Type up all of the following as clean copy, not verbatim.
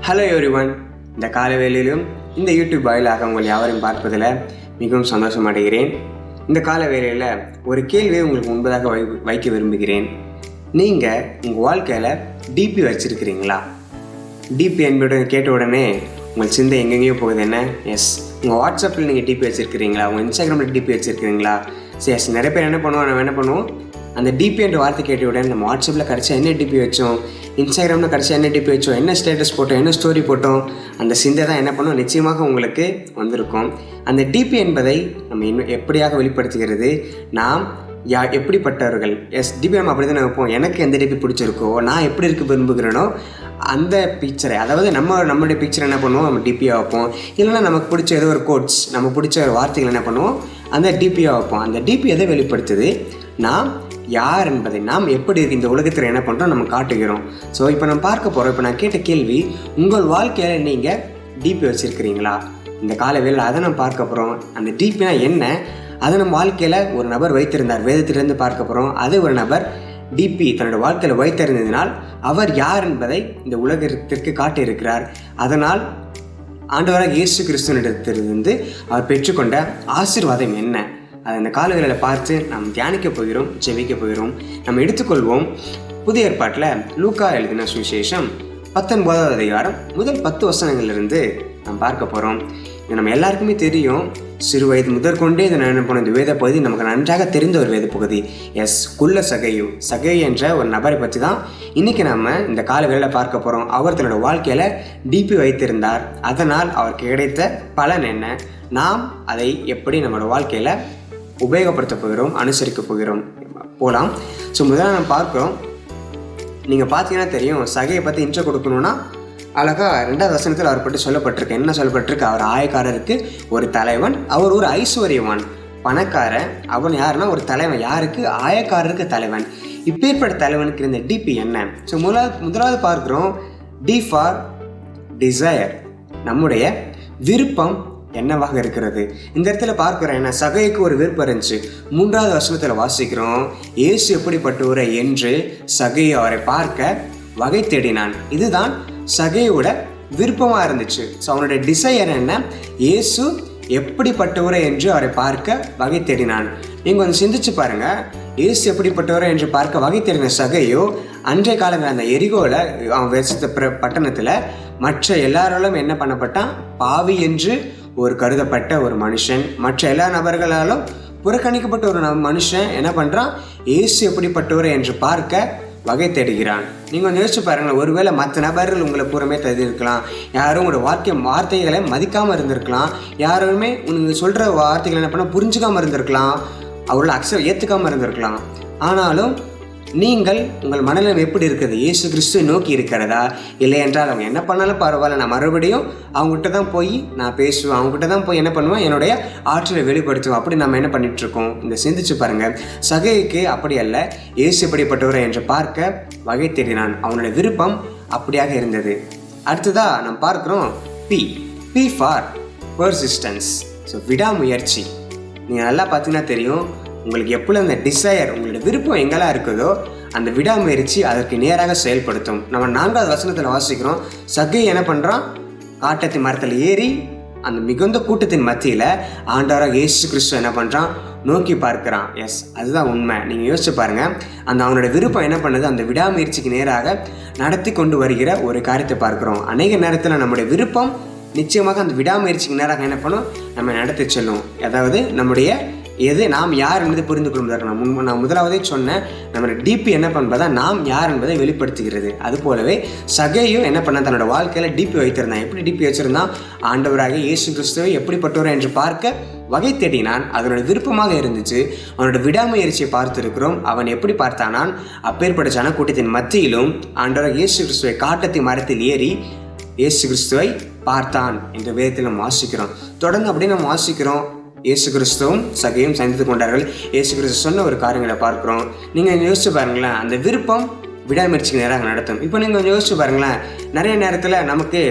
Hello everyone. இந்த காலவேளையிலும் இந்த YouTube வாயிலாக உங்கள் யாவரையும் பார்ப்பதில் மிகவும் சந்தோஷம் அடைகிறேன். இந்த காலவேளையில் ஒரு கேள்வியை உங்களுக்கு முன்பதாக வைக்க விரும்புகிறேன். நீங்கள் உங்கள் வாழ்க்கையில் டிபி வச்சுருக்கிறீங்களா? டிபி என்பது கேட்ட உடனே உங்கள் சிந்தை எங்கெங்கேயோ போகுது. என்ன? எஸ், உங்கள் வாட்ஸ்அப்பில் நீங்கள் டிபி வச்சுருக்கிறீங்களா? உங்கள் இன்ஸ்டாகிராமில் டிபி வச்சுருக்கிறீங்களா? எஸ், நிறைய பேர் என்ன பண்ணுவோம், அந்த டிபி என்ற வார்த்தை கேட்டவுடன் நம்ம வாட்ஸ்அப்பில் கடைசி என்ன டிபி வச்சோம், இன்ஸ்டாகிராமில் கடைசி என்ன டிபி வச்சோம், என்ன ஸ்டேட்டஸ் போட்டோம், என்ன ஸ்டோரி போட்டோம், அந்த சிந்தை தான் என்ன பண்ணும், நிச்சயமாக உங்களுக்கு வந்திருக்கும். அந்த டிபி என்பதை நம்ம இன்னும் எப்படியாக வெளிப்படுத்துகிறது, நாம் எப்படிப்பட்டவர்கள். எஸ், டிபி நம்ம அப்படி தான் வைப்போம். எனக்கு எந்த டிபி பிடிச்சிருக்கோ, நான் எப்படி இருக்க விரும்புகிறேனோ அந்த பிக்சரை, அதாவது நம்மளுடைய பிக்சர் என்ன பண்ணுவோம், நம்ம டிபியாக வைப்போம். இல்லைன்னா நமக்கு பிடிச்ச ஏதோ ஒரு கோட்ஸ், நம்ம பிடிச்ச ஒரு வார்த்தைகள் என்ன பண்ணுவோம், அந்த டிபியாக வைப்போம். அந்த டிபி எதை வெளிப்படுத்துது, நாம் யார் என்பதை, நாம் எப்படி இருக்கு இந்த உலகத்தில் என்ன பண்ணுறோம் நம்ம காட்டுகிறோம். ஸோ இப்போ நம்ம பார்க்க போகிறோம். இப்போ நான் கேட்ட கேள்வி, உங்கள் வாழ்க்கையில் நீங்கள் டிபி வச்சுருக்கிறீங்களா? இந்த காலவேளையில் அதை நம்ம பார்க்க போகிறோம். அந்த டிபினா என்ன, அதை நம்ம வாழ்க்கையில் ஒரு நபர் வைத்திருந்தார், வேதத்திலிருந்து பார்க்க போகிறோம். அது ஒரு நபர் டிபி தன்னோட வாழ்க்கையில் வைத்திருந்ததினால் அவர் யார் என்பதை இந்த உலகத்திற்கு காட்டியிருக்கிறார். அதனால் ஆண்டவராக இயேசு கிறிஸ்துவனிடத்திலிருந்து அவர் பெற்றுக்கொண்ட ஆசீர்வாதம் என்ன, அதை இந்த காலவேளையில் பார்த்து நாம் தியானிக்க போகிறோம், ஜெபிக்க போகிறோம். நம்ம எடுத்துக்கொள்வோம் புதிய ஏற்பாட்டில் லூக்கா எழுதின சுவிசேஷம் 19வது அதிகாரம் முதல் 10 வசனங்களிலிருந்து நாம் பார்க்க போகிறோம். இது நம்ம எல்லாருக்குமே தெரியும். சிறு வயது முதற்கொண்டே இதை நினைப்போம். இந்த வேத பகுதி நமக்கு நன்றாக தெரிந்த ஒரு வேத பகுதி. எஸ், குள்ள சகையு என்ற ஒரு நபரை பற்றி தான் இன்றைக்கி நம்ம இந்த காலவேளையில் பார்க்க போகிறோம். அவர் தன்னோட வாழ்க்கையில் டிபி வைத்திருந்தார். அதனால் அவருக்கு கிடைத்த பலன் என்ன, நாம் அதை எப்படி நம்மளோட வாழ்க்கையில் உபயோகப்படுத்த போகிறோம், அனுசரிக்க போகிறோம் போகலாம். ஸோ முதல்ல நம்ம பார்க்குறோம். நீங்கள் பார்த்தீங்கன்னா தெரியும், சகையை பற்றி இன்ட்ரோ கொடுக்கணுன்னா அழகாக 2வது வசனத்தில் அவர் பற்றி சொல்லப்பட்டிருக்கு. என்ன சொல்லப்பட்டிருக்கு, அவர் ஆயக்காரருக்கு ஒரு தலைவன், அவர் ஒரு ஐஸ்வர்யவான் பணக்காரன். அவன் யாருன்னா ஒரு தலைவன். யாருக்கு? ஆயக்காரருக்கு தலைவன். இப்பேற்பட்ட தலைவனுக்கு இருந்த டிபி என்ன? ஸோ முதலாவது பார்க்குறோம், டி ஃபார் டிசையர், நம்முடைய விருப்பம் என்னவாக இருக்கிறது. இந்த இடத்துல பார்க்குறேன், என்ன, சகைக்கு ஒரு விருப்பம் இருந்துச்சு. 3வது வசனத்தில் வாசிக்கிறோம், இயேசு எப்படிப்பட்டவரை என்று சகை அவரை பார்க்க வகை தேடினான். இதுதான் சகையோட விருப்பமாக இருந்துச்சு. ஸோ அவனுடைய டிசையர் என்ன, இயேசு எப்படிப்பட்டவரை என்று அவரை பார்க்க வகை தேடினான். நீங்கள் கொஞ்சம் சிந்திச்சு பாருங்கள். இயேசு எப்படிப்பட்டவரை என்று பார்க்க வகை தேடின சகையோ அன்றைய காலங்கள் அந்த எரிகோவில் அவன் வசித்த பட்டணத்தில் மற்ற எல்லாராலும் என்ன பண்ணப்பட்டான், பாவி என்று ஒரு கருதப்பட்ட ஒரு மனுஷன், மற்ற எல்லா நபர்களாலும் புறக்கணிக்கப்பட்ட ஒரு மனுஷன் என்ன பண்ணுறான், இயேசு எப்படிப்பட்டவர் என்று பார்க்க வகை தேடுகிறான். நீங்கள் கொஞ்சம் யோசிச்சு பாருங்களேன். ஒருவேளை மற்ற நபர்கள் உங்களை பூரமே தந்திருக்கலாம், யாரும் உங்களோட வார்த்தைகளை மதிக்காமல் இருந்திருக்கலாம், யாருமே உங்களுக்கு சொல்கிற வார்த்தைகளை என்ன பண்ண புரிஞ்சுக்காமல் இருந்திருக்கலாம், அவங்கள ஏற்றுக்காமல் இருந்திருக்கலாம். ஆனாலும் நீங்கள் உங்கள் மனநிலை எப்படி இருக்குது, இயேசு கிறிஸ்துவை நோக்கி இருக்கிறதா? இல்லை என்றால் அவங்க என்ன பண்ணாலும் பரவாயில்ல, நான் மறுபடியும் அவங்ககிட்ட தான் போய் நான் பேசுவேன், அவங்ககிட்ட தான் போய் என்ன பண்ணுவேன், என்னுடைய ஆற்றலை வெளிப்படுத்துவேன். அப்படி நம்ம என்ன பண்ணிகிட்ருக்கோம். இந்த சிந்திச்சு பாருங்கள். சகைக்கு அப்படி அல்ல, இயேசு எப்படிப்பட்டவரை என்று பார்க்க வகை தேடினான். அவனுடைய விருப்பம் அப்படியாக இருந்தது. அடுத்ததாக நம்ம பார்க்குறோம் பி ஃபார் பர்சிஸ்டன்ஸ். ஸோ விடாமுயற்சி. நீங்கள் நல்லா பார்த்தீங்கன்னா தெரியும், உங்களுக்கு எப்போ அந்த டிசையர், உங்களோட விருப்பம் எங்கெல்லாம் இருக்குதோ அந்த விடாமுயற்சி அதற்கு நேராக செயல்படுத்தும். நம்ம 4வது வசனத்தில் வாசிக்கிறோம், சகை என்ன பண்ணுறான், காட்டத்தி மரத்தில் ஏறி அந்த மிகுந்த கூட்டத்தின் மத்தியில் ஆண்டவராக இயேசு கிறிஸ்து என்ன பண்ணுறான், நோக்கி பார்க்குறான். எஸ், அதுதான் உண்மை. நீங்கள் யோசிச்சு பாருங்கள். அவனோட விருப்பம் என்ன பண்ணுது, அந்த விடாமுயற்சிக்கு நேராக நடத்தி கொண்டு வருகிற ஒரு காரியத்தை பார்க்குறோம். அநேக நேரத்தில் நம்முடைய விருப்பம் நிச்சயமாக அந்த விடாமுயற்சிக்கு நேராக என்ன பண்ணும், நம்ம நடத்தி செல்லும். அதாவது நம்முடைய நாம் யார் என்பதை புரிந்து கொள்வதற்கு நான் முதலாவதே சொன்னேன், நம்மளோட டிபி என்ன பண்ணுறதா, நாம் யார் என்பதை வெளிப்படுத்துகிறது. அது போலவே சகையும் என்ன பண்ண, தன்னோட வாழ்க்கையில் டிபி வைத்திருந்தான். எப்படி டிபி வச்சிருந்தான், ஆண்டவராக இயேசு கிறிஸ்துவை எப்படிப்பட்டவர் என்று பார்க்க வகை தேடினான். அதனோட விருப்பமாக இருந்துச்சு. அவனோட விடாமுயற்சியை பார்த்துருக்கிறோம். அவன் எப்படி பார்த்தானான், அப்பேற்பட்ட ஜனக்கூட்டத்தின் மத்தியிலும் ஆண்டவராக இயேசு கிறிஸ்துவை காட்டத்தி மரத்தில் ஏறி இயேசு கிறிஸ்துவை பார்த்தான் என்ற வேதத்தில் நம்ம வாசிக்கிறோம். தொடர்ந்து அப்படி நம்ம வாசிக்கிறோம். இயேசு கிறிஸ்துவும் சகையும் சந்தித்து கொண்டார்கள். இயேசு கிறிஸ்து சொன்ன ஒரு காரியங்களை பார்க்குறோம். நீங்கள் யோசிச்சு பாருங்களேன், அந்த விருப்பம் விடாமுயற்சிக்கு நேராக நடத்தும். இப்போ நீங்கள் யோசிச்சு பாருங்களேன், நிறைய நேரத்தில் நமக்கு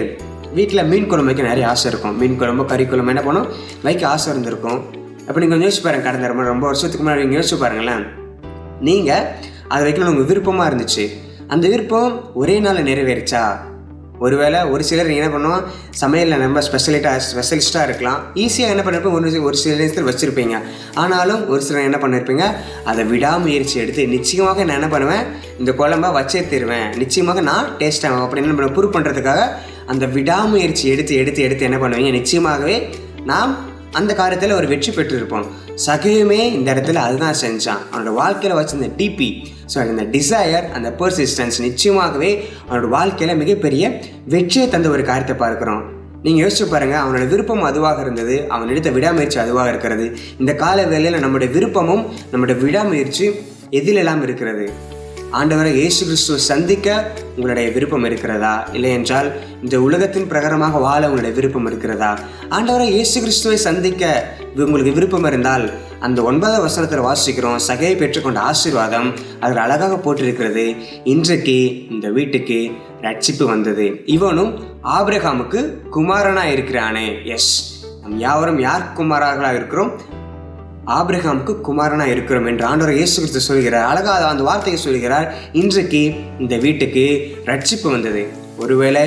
வீட்டில் மீன் குழம்பு வைக்க நிறைய ஆசை இருக்கும். மீன் குழம்பு, கறி குழம்பு என்ன பண்ணும், வைக்க ஆசை இருந்திருக்கும். அப்போ நீங்கள் யோசிச்சு பாருங்கள், கடந்த ரொம்ப வருஷத்துக்கு முன்னாடி நீங்கள் யோசிச்சு பாருங்களேன், நீங்கள் அதை வைக்கணும் உங்கள் விருப்பமாக இருந்துச்சு. அந்த விருப்பம் ஒரே நாள் நிறைவேறிச்சா? ஒருவேளை ஒரு சிலர் என்ன பண்ணுவோம், சமையலில் நம்ம ஸ்பெஷலிஸ்ட்டாக இருக்கலாம், ஈஸியாக என்ன பண்ணிருப்போம், ஒரு சில நேரத்தில் வச்சுருப்பீங்க. ஆனாலும் ஒரு சிலர் என்ன பண்ணியிருப்பீங்க, அதை விடாமுயற்சி எடுத்து நிச்சயமாக நான் என்ன பண்ணுவேன், இந்த குழம்பை வச்சே தருவேன், நிச்சயமாக நான் டேஸ்ட்டாக அப்படின்னு என்ன பண்ணுவேன், ப்ரூவ் பண்ணுறதுக்காக அந்த விடாமுயற்சி எடுத்து என்ன பண்ணுவீங்க, நிச்சயமாகவே நாம் அந்த காரியத்தில் ஒரு வெற்றி பெற்றிருப்போம். சகையுமே இந்த இடத்துல அதுதான் செஞ்சான். அவனோட வாழ்க்கையில் வச்சு இந்த டிபி, ஸோ அந்த டிசையர், அந்த பர்சிஸ்டன்ஸ் நிச்சயமாகவே அவனோட வாழ்க்கையில் மிகப்பெரிய வெற்றியை தந்த ஒரு காரியத்தை பார்க்குறோம். நீங்கள் யோசிச்சு பாருங்கள், அவனோட விருப்பம் அதுவாக இருந்தது, அவன் எடுத்த விடாமுயற்சி அதுவாக இருக்கிறது. இந்த கால வேளையில் நம்முடைய விருப்பமும் நம்முடைய விடாமுயற்சி எதிலெல்லாம் இருக்கிறது? ஆண்டவரை இயேசு கிறிஸ்துவை சந்திக்க உங்களுடைய விருப்பம் இருக்கிறதா? இல்லை என்றால் இந்த உலகத்தின் பிரகாரமாக வாழ உங்களுடைய விருப்பம் இருக்கிறதா? ஆண்டவரை இயேசு கிறிஸ்துவை சந்திக்க உங்களுக்கு விருப்பம் இருந்தால் அந்த 9வது வசனத்தில் வாசிக்கிறோம், சகையை பெற்றுக்கொண்ட ஆசீர்வாதம் அதில் அழகாக போட்டிருக்கிறது. இன்றைக்கு இந்த வீட்டுக்கு ரட்சிப்பு வந்தது, இவனும் ஆபிரகாமுக்கு குமாரனாக இருக்கிறானே. எஸ், நம் யாவரும் யார் குமாரர்களாக இருக்கிறோம்? ஆபிரகாமுக்கு குமாரனாக இருக்கிறோம் என்று ஆண்டவர் இயேசு கிறிஸ்து சொல்கிறார். அழகாக அந்த வார்த்தையை சொல்கிறார், இன்றைக்கு இந்த வீட்டுக்கு ரட்சிப்பு வந்தது. ஒருவேளை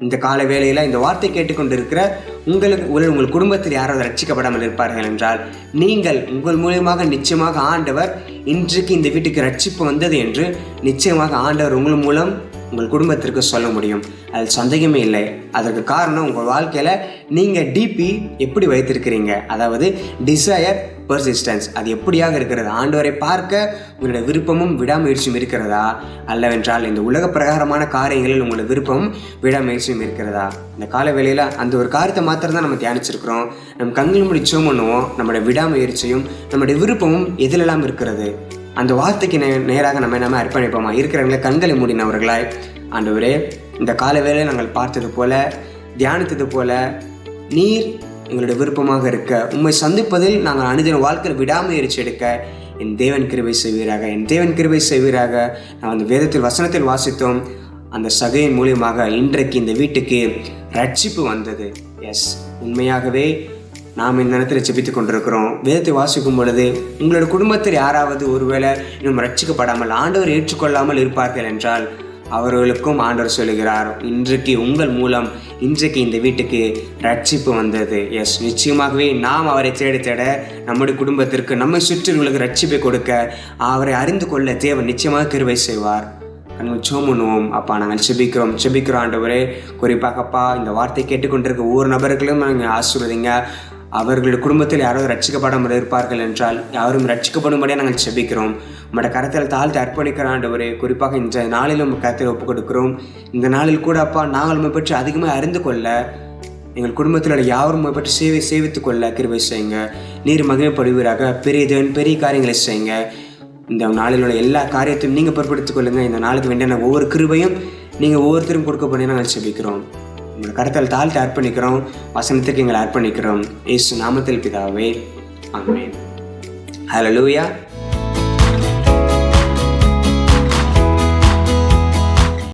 இந்த கால வேளையில் இந்த வார்த்தை கேட்டுக்கொண்டு இருக்கிற உங்கள் குடும்பத்தில் யாராவது ரட்சிக்கப்படாமல் இருப்பார்கள் என்றால், நீங்கள் உங்கள் மூலியமாக நிச்சயமாக ஆண்டவர் இன்றைக்கு இந்த வீட்டுக்கு ரட்சிப்பு வந்தது என்று நிச்சயமாக ஆண்டவர் உங்கள் மூலம் உங்கள் குடும்பத்திற்கு சொல்ல முடியும். அது சந்தேகமே இல்லை. அதற்கு காரணம் உங்கள் வாழ்க்கையில் நீங்கள் டிபி எப்படி வைத்திருக்கிறீங்க, அதாவது டிசையர் பர்சிஸ்டன்ஸ், அது எப்படியாக இருக்கிறது? ஆண்டவரை பார்க்க உங்களுடைய விருப்பமும் விடாமுயற்சியும் இருக்கிறதா? அல்லவென்றால் இந்த உலக பிரகாரமான காரியங்களில் உங்களுடைய விருப்பமும் விடாமுயற்சியும் இருக்கிறதா? இந்த கால வேளையில் அந்த ஒரு காரியத்தை மாத்திரம் தான் நம்ம தியானிச்சிருக்கிறோம். நம்ம கண்கள் முடிச்சோம் பண்ணுவோம், நம்முடைய விடாமுயற்சியும் நம்முடைய விருப்பமும் எதிலெல்லாம் இருக்கிறது? அந்த வார்த்தைக்கு நேராக நம்ம அர்ப்பணிப்போமா? இருக்கிறவங்களை கண்களை மூடினவர்களாய், ஆண்டவரே இந்த கால வேளையில் நாங்கள் பார்த்தது போல தியானித்தது போல நீர் எங்களுடைய விருப்பமாக இருக்க, உம்மை சந்திப்பதில் நாங்கள் அனுதின வாழ்க்கையில் விடாமுயற்சி எடுக்க என் தேவன் கிருபை செய்வீராக, என் தேவன் கிருபை செய்வீராக. நான் அந்த வேதத்தில் வசனத்தில் வாசித்தோம், அந்த சகையின் மூலியமாக இன்றைக்கு இந்த வீட்டுக்கு ரட்சிப்பு வந்தது. எஸ், உண்மையாகவே நாம் இந்த நேரத்தில் ஜெபித்துக் கொண்டிருக்கிறோம். வேதத்தை வாசிக்கும் பொழுது உங்களோட குடும்பத்தில் யாராவது ஒருவேளை இன்னும் ரட்சிக்கப்படாமல் ஆண்டவர் ஏற்றுக்கொள்ளாமல் இருப்பார்கள் என்றால் அவர்களுக்கும் ஆண்டவர் சொல்லுகிறார், இன்றைக்கு உங்கள் மூலம் இன்றைக்கு இந்த வீட்டுக்கு ரட்சிப்பு வந்தது. எஸ், நிச்சயமாகவே நாம் அவரை தேட நம்முடைய குடும்பத்திற்கு நம்மை சுற்றியுள்ளவர்களுக்கு ரட்சிப்பை கொடுக்க அவரை அறிந்து கொள்ள தேவன் நிச்சயமாக கிருபை செய்வார். நாங்கள் ஜெபம் பண்ணுவோம். அப்பா, நாங்கள் செபிக்கிறோம் ஆண்டவரே. குறிப்பாகப்பா இந்த வார்த்தை கேட்டுக்கொண்டிருக்க ஒவ்வொரு நபர்களும் நாங்கள் ஆசீர்வதிங்க. அவர்களுடைய குடும்பத்தில் யாராவது ரட்சிக்கப்படாமல் இருப்பார்கள் என்றால் யாரும் ரட்சிக்கப்படும்படியாக நாங்கள் செபிக்கிறோம். உங்களோட கரத்தில் தாழ்த்து அர்ப்பணிக்கிற ஆண்டவரே, குறிப்பாக இந்த நாளில் உங்கள் கரத்தில் ஒப்புக் கொடுக்கிறோம். இந்த நாளில் கூட அப்பா நாங்கள் உண்மை பற்றி அதிகமாக அறிந்து கொள்ள, எங்கள் குடும்பத்தில் யாரும் உண்மை பற்றி சேவித்துக் கொள்ள கிருபை செய்யுங்க. நீர் மகிமைப்படுவீராக. பெரிய காரியங்களை செய்யுங்க. இந்த நாளில் உள்ள எல்லா காரியத்தையும் நீங்கள் பொறுப்படுத்திக் கொள்ளுங்கள். இந்த நாளுக்கு வேண்டிய ஒவ்வொரு கிருபையும் நீங்கள் ஒவ்வொருத்தரும் கொடுக்க பண்ணி நாங்கள் செபிக்கிறோம். உங்களை கருத்தில் தாழ்த்து அர்ப்பணிக்கிறோம். வசனத்துக்கு எங்களை அர்ப்பணிக்கிறோம். இயேசு நாமத்தில் பிதாவே, ஆமென். ஹல்லேலூயா.